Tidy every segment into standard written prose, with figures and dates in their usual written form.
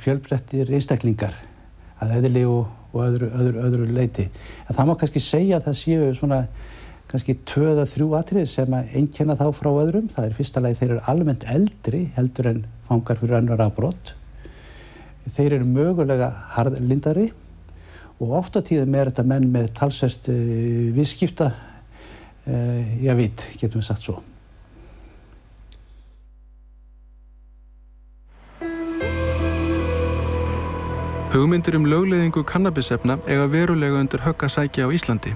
fjölbreyttir einstaklingar að eðli og öðru leyti. En það má kannski segja að það séu svona kannski 2 eða 3 atriði sem að einkenna þá frá öðrum. Það fyrsta lagi þeir eru almennt eldri heldur en fangar fyrir önnur afbrot. Þeir eru mögulega harðlyndari og oft á tíðum þetta menn með talsvert viðskipta vit, getum við sagt svo. Hugmyndir lögleiðingu kannabisefna eiga verulega undir högg að sækja á Íslandi.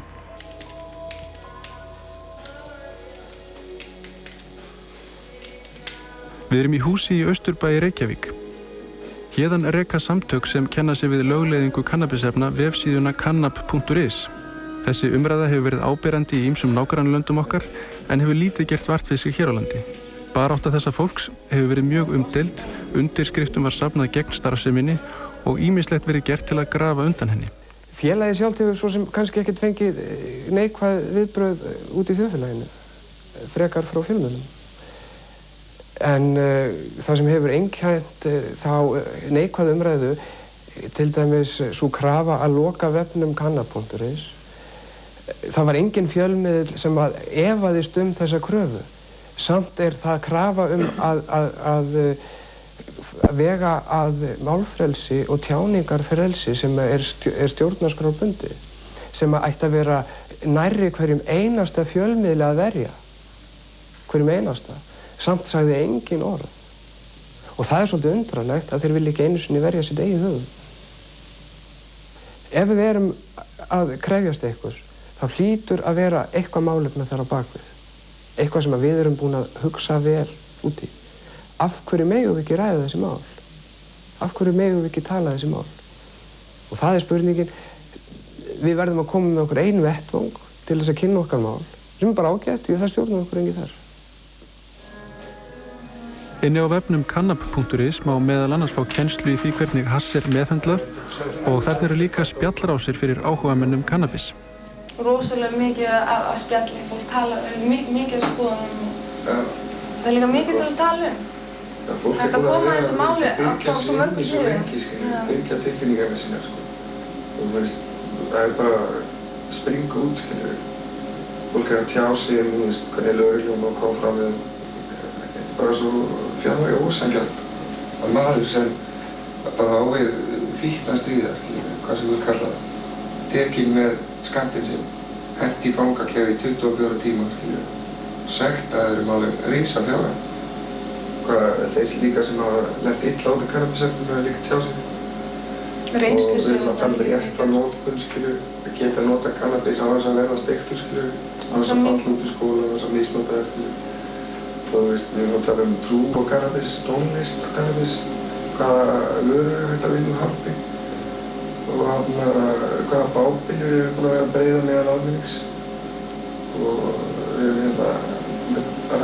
Við erum í húsi í Austurbæ í Reykjavík. Héðan reka samtök sem kenna sig við lögleiðingu kannabisefna vefsíðuna kannab.is. Þessi umræða hefur verið áberandi í ýmsum nágrannalöndum okkar en hefur lítið gert vart við sig hér á landi. Barátta þessa fólks hefur verið mjög umdeild, undirskriftum var safnað gegn starfseminni og ýmislegt verið gert til að grafa undan henni. Félagið sjálft hefur svo sem kannski ekkert fengið neikvæð viðbrögð út í þjóðfélaginu, frekar frá fjölmiðlum. En það sem hefur einkennt þá neikvæð umræðu, til dæmis sú krafa að loka vefnum kannab.is, það var engin fjölmiðill sem að efaðist þessa kröfu. Samt það krafa að vega að málfrelsi og tjáningarfrelsi sem stjórnarskrárbundið, sem ætti að vera nærri hverjum einasta fjölmiðli að verja, hverjum einasta. Samt sagði engin orð. Og það svolítið undralegt að þeir vilja ekki einu sinni verja sitt eigið höfuð. Ef við erum að krefjast einhvers, þá hlýtur að vera eitthvað málefni þar á bakvið. Eitthvað sem við erum búin að hugsa vel út í. Af hverju megum við ekki ræða þessi mál? Af hverju megum við ekki tala þessi mál? Og það spurningin, við verðum að koma með okkur einu vettvang til þess að kynna okkar mál, sem bara ágætt, því það stjórnar okkur enginn þar. Inni á vefnum kannab.is má meðal annars fá kennslu í því hvernig hass meðhöndlað og þarna eru líka spjallrásir fyrir áhugamönnum kannabis. Rosalega mikið að spjalli, fólk tala mikið skoðunum. Það er líka mikið til að tala Fólk er búin að vera að byggja sig inn í svo lengi, byggja tilfinningarna sínar, og það er bara að springa út, fólk er að tjá sig hvernig lögreglum og koma fram við bara svo fjárlega ósanngjarnt að maður sem bara á við fíknastríðar, hvað sem við kalla það, tekinn með skammtinn sinn, hent í fangaklefa í 24 tíma, sektaður alveg risa fjárlega. Þeir líka sem hafa lent illa út af kannabisefnum er líka tjá sig. Reynslu og við erum að tala um rétta notkun, að geta nota kannabis á þess að verða steiktur, á þess að falla út í skóla, á þess að misnota og við erum að tala um trú og kannabis, tónlist og kannabis, hvaða vörur er hægt að vinna úr hampi og hvaða bábilur eru búin að vera að breiða meðal almennings og við erum að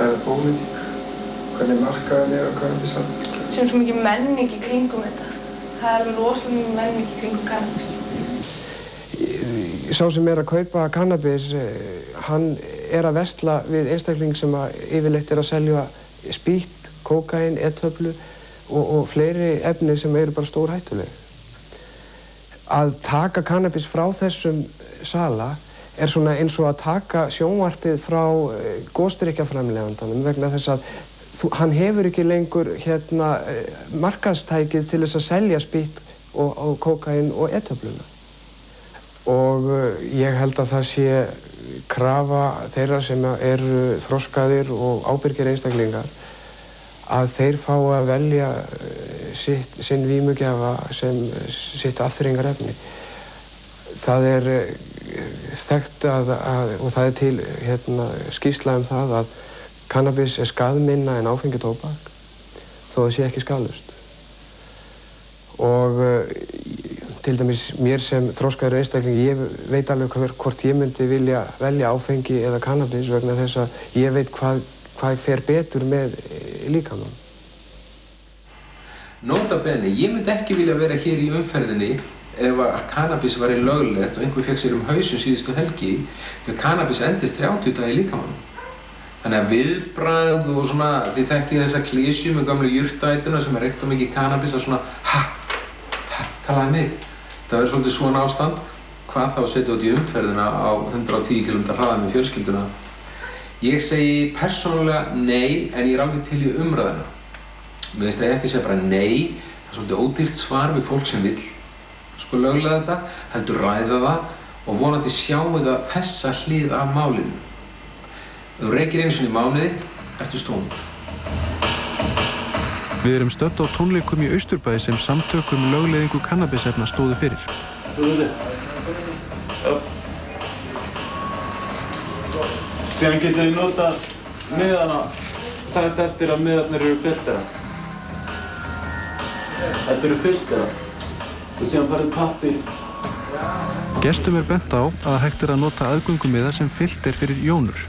ræða pólitík, hvernig markaðan er á kannabisam. Sem svo mikið menning í kringum þetta. Það er alveg rosalega mikið menning í kringum kannabis. Sá sem er að kaupa kannabis, hann er að versla við einstakling sem yfirleitt er að selja spýtt, kókaín, e-töflu og fleiri efni sem eru bara stórhættuleg. Að taka kannabis frá þessum sala er svona eins og að taka sjónvarpið frá gosdrykkjaframleiðandanum vegna þess að hann hefur ekki lengur markaðstækið til þess að selja spýtt og kókaín og e-töfluna. Og ég held að það sé krafa þeirra sem eru þroskaðir og ábyrgir einstaklingar að þeir fá að velja sinn vímugjafa sem sitt afþreyingarefni. Það er þekkt og það er til skýrsla um það að kannabis er skaðminna en áfengi tóbak, þó það sé ekki skaðlaust. Og til dæmis mér sem þroskaður einstakling, ég veit alveg hvort ég myndi vilja velja áfengi eða kannabis vegna þess að ég veit hvað fer betur með líkamann. Nota bene, ég myndi ekki vilja vera hér í umferðinni ef að kannabis væri löglegt og einhver fékk sér hausinn síðustu helgi, því kannabis endist 30 daga í líkamann. Þannig að viðbragð og svona, þið þekkið þessa klísju með gamlu jurtaætuna sem reykt á mikið kannabis að svona talaði mig. Það verður svolítið svona ástand. Hvað þá að setja út í umferðina á 110 km hraða með fjölskylduna? Ég segi persónulega nei, en ég er alveg til í umræðina. Mér finnst að ég ætti að segja bara nei. Það er svolítið ódýrt svar við fólk sem vill sko löglega þetta, heldur ræða það og vonandi sjáu það þessa hlið af málinu. Ef þú reykir einu sinni í mánuði, ertu stónd. Við erum stödd á tónleikum í Austurbæ sem samtök lögleiðingu kannabisefna stóðu fyrir. Síðan getið þið notað miðana þetta eftir að miðarnir eru filtera. Þetta eru filtera. Og síðan farið pappír. Gestum bent á að hægt að nota aðgöngumiða sem filter fyrir jónur.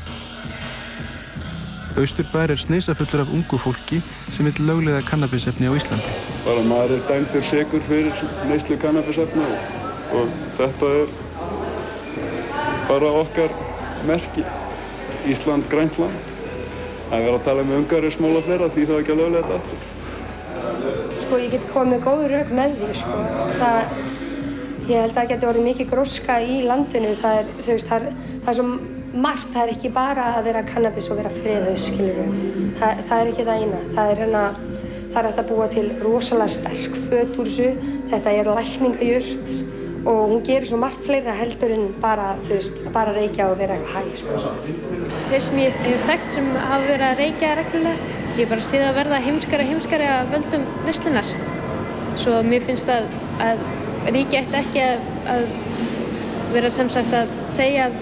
Austurbær sneisafulur af ungu fólki sem vill lögleiða kannabisefni á Íslandi. Bara maður dæmdur sekur fyrir neyslu kannabisefna og þetta bara okkar merki. Ísland, grænt land. Það verið að tala með umhverfismál og fleira því það ekki að lögleiða þetta aftur. Sko ég get komið með góð rök með því sko. Ég held að það geti orðið mikið gróska í landinu. Það er svo margt, það er ekki bara að vera kannabis og vera friðhaus, skilurðu. Það er ekki það eina. Það er hægt að búa til rosalega sterk föt úr þessu. Þetta er lækningajurt og hún gerir svo margt fleira heldur en bara reykja og vera eitthvað hæg, sko. Þeir sem ég hef þekkt sem hafa verið að reykja reglulega, ég bara sé það verða heimskari að völdum neyslunar. Svo mér finnst að ríki ætti ekki að vera sem sagt að segja að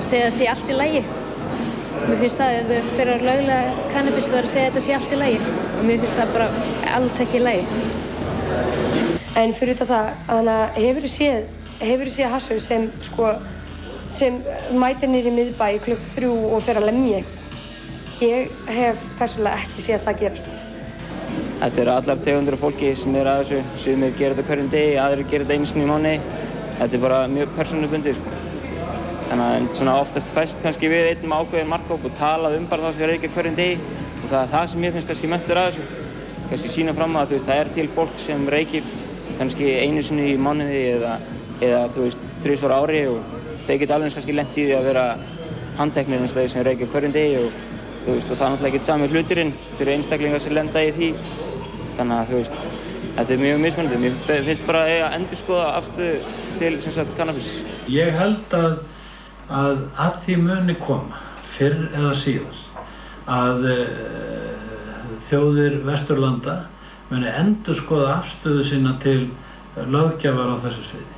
sé allt í lagi. Mér finnst það að ef þau fyrir að löglega kannabis þú verður að segja að þetta sé allt í lagi og mér finnst það bara alls ekki í lagi. En fyrir utan það, hefurðu séð hasshaus sem mætir niður í miðbæ klukkan 3 og fer að lemja einhvern? Ég hef persónulega ekki séð það gerast. Þetta eru allar tegundir af fólki sem að þessu. Sumir gera þetta hverjum degi, aðrir gera þetta einu sinni í mánuði. Þetta bara mjög persónubundið, sko. Þannig að svona oftast fæst kannski við einn með ákveðinn markhóp og talað bara þá sem reykja hverjum degi. Og það sem mér finnst kannski mestur af þessu. Kannski sýna fram að það er til fólk sem reykir kannski einu sinni í mánuði eða 3 ári og þeir geta alveg kannski lent í því að vera handteknir eins og þeir sem reykja hverjum degi og það er náttúrulega ekki sami hluturinn fyrir einstaklingar sem lenda í því. Þannig að þetta er mjög mismunandi. Mér finnst bara að endurskoða afstöðu til kannabis. Ég held að því muni koma fyrr eða síðar að þjóðir Vesturlanda muni endurskoða afstöðu sína til löggjafar á þessu sviði.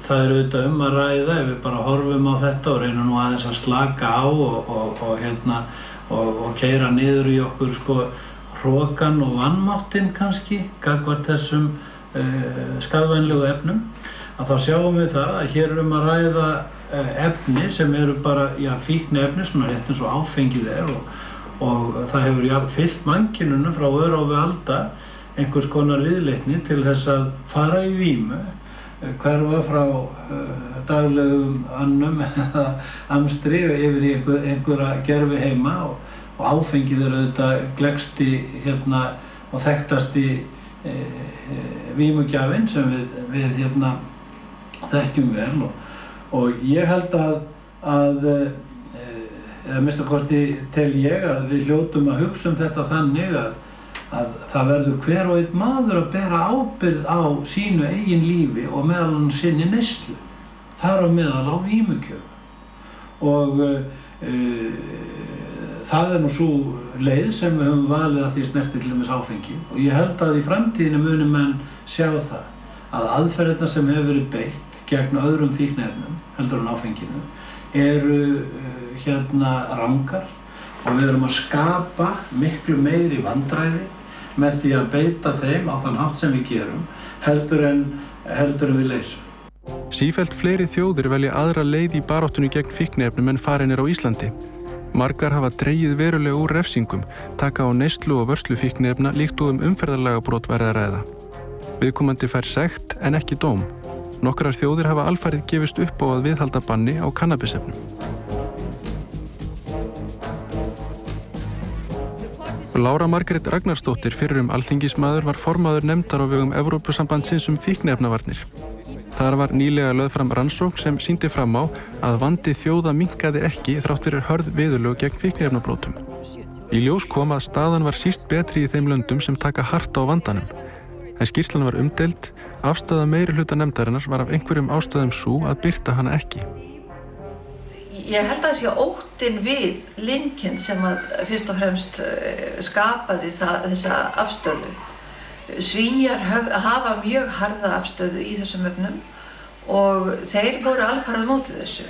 Það er auðvitað að ræða ef við bara horfum á þetta og reynum nú aðeins að slaka á og keyra niður í okkur hrokann og vanmáttinn kannski gagnvart þessum skaðvænlegu efnum, að þá sjáum við það að hér er að ræða efni sem eru bara fíkniefni, svona rétt eins og áfengið og það hefur fylgt mannkyninu frá örófi alda einhvers konar viðleitni til þess að fara í vímu, hverfa frá daglegum önnum eða amstri yfir í einhverja gervi heima og áfengið er auðvitað gleggsti og þekktasti vímugjafinn sem við þekkjum vel og ég held að eða minnsta kosti tel ég að við hljótum að hugsa þetta þannig að það verður hver og einn maður að bera ábyrgð á sínu eigin lífi og meðal annars sinni neyslu, þar á meðal á vímugjöf og það er nú sú leið sem við höfum valið að því snertir til dæmis áfengi og ég held að í framtíðinni muni menn sjá það að aðferðirnar sem hefur verið beitt gegn öðrum fíkniefnum heldur en áfenginu eru rangar og við erum að skapa miklu meiri vandræði með því að beita þeim á þann hátt sem við gerum heldur en við leysum. Sífellt fleiri þjóðir velja aðra leið í baráttunni gegn fíkniefnum en farin á Íslandi. Margar hafa dregið verulega úr refsingum, taka á neyslu og vörslu fíkniefna líkt og umferðarlagabrot væri að ræða. Viðkomandi fær sekt en ekki dóm. Nokkrar þjóðir hafa alfarið gefist upp á að viðhalda banni á kannabisefnum. Lára Margrét Ragnarsdóttir, fyrrum alþingismaður, var formaður nefndar á vegum Evrópusambandsins fíkniefnavarnir. Þar var nýlega lögð fram rannsókn sem sýndi fram á að vandi þjóða minnkaði ekki þrátt fyrir hörð viðurlög gegn fíkniefnabrotum. Í ljós kom að staðan var síst betri í þeim löndum sem taka hart á vandanum. En skýrslan var umdeild, afstaða meirihluta nefndarinnar var af einhverjum ástæðum sú að birta hana ekki. Ég held að það sé óttinn við Lincoln sem að fyrst og fremst skapaði þessa afstöðu. Svíar hafa mjög harða afstöðu í þessum efnum og þeir voru alfarið á móti þessu.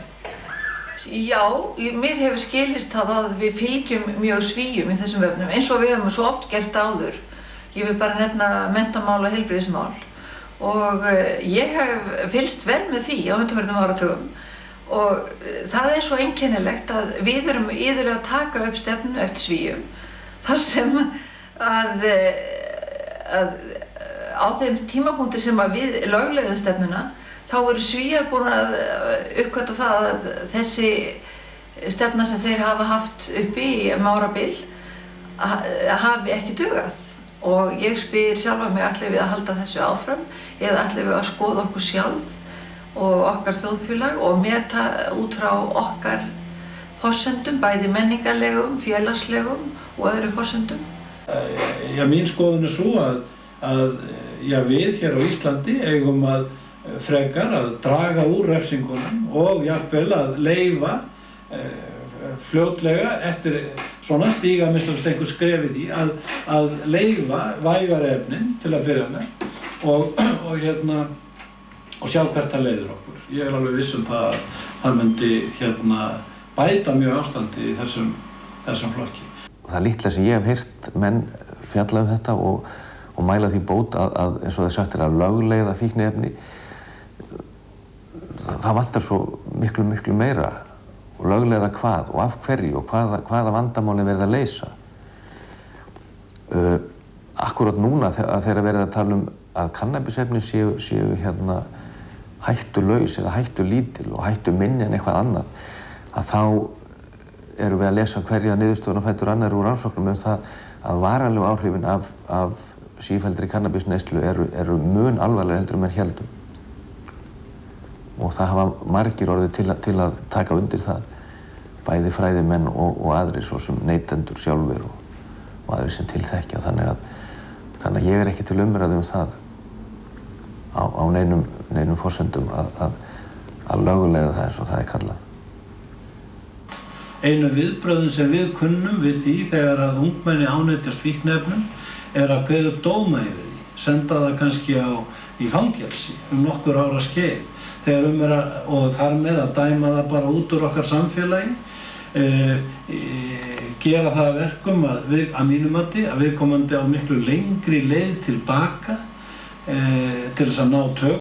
Já, mér hefur skilist að við fylgjum mjög Svíum í þessum efnum eins og við höfum svo oft gert áður. Ég vil bara nefna menntamál og heilbrigðismál og ég hef fylgst vel með því á undanförnum áratugum. Og það svo einkennilegt að við erum iðulega að taka upp stefnu eftir Svíum þar sem að á þeim tímapunkti sem að við lögleiðum stefnuna þá eru Svíar búin að uppgötva það að þessi stefna sem þeir hafa haft uppi í árabil hafi ekki dugað. Og ég spyr sjálfa mig, ætlum við að halda þessu áfram eða ætlum við að skoða okkur sjálf og okkar þjóðfélag og meta út frá okkar forsendum, bæði menningarlegum, félagslegum og öðrum forsendum? Mín skoðun svo að við hér á Íslandi eigum að frekar að draga úr refsingunum og jafnvel að leyfa fljótlega eftir svona stíga minnst einhver skrefið í að leyfa vægari efnin til að byrja með og sjá hvert það leiðir okkur. Ég alveg viss það að það myndi bæta mjög ástandi í þessum flokki. Það litla sem ég hef heyrt menn fjalla þetta og mæla því bót að eins og það sagt að lögleiða fíkniefni, það vantar svo miklu meira. Og lögleiða hvað og af hverju og hvaða vandamáli verið að leysa. Akkúrat núna þegar verið að tala að kannabisefni séu hættulaus eða hættulítil og hættuminni en eitthvað annað, að þá erum við að lesa hverja niðurstöðuna fætur annar úr rannsóknum það að varanlegu áhrifin af sífelldri kannabisneyslu eru mun alvarlegri heldur en menn héldum. Og það hafa margir orðið til að taka undir það, bæði fræðimenn og aðrir svo sem neytendur sjálfur og aðrir sem tilþekkja. Þannig að ég ekki til umræðu það á neinum forsendum að lögulega það eins og það kallað. Einu viðbrögðin sem við kunnum við því þegar að ungmenni ánetjast fíkniefnum að kveða upp dóma yfir því, senda það kannski í fangelsi nokkur ára skeið. Og þar með að dæma það bara út úr okkar samfélagi, gera það að verkum að mínu mati að viðkomandi á miklu lengri leið tilbaka til þess að ná tök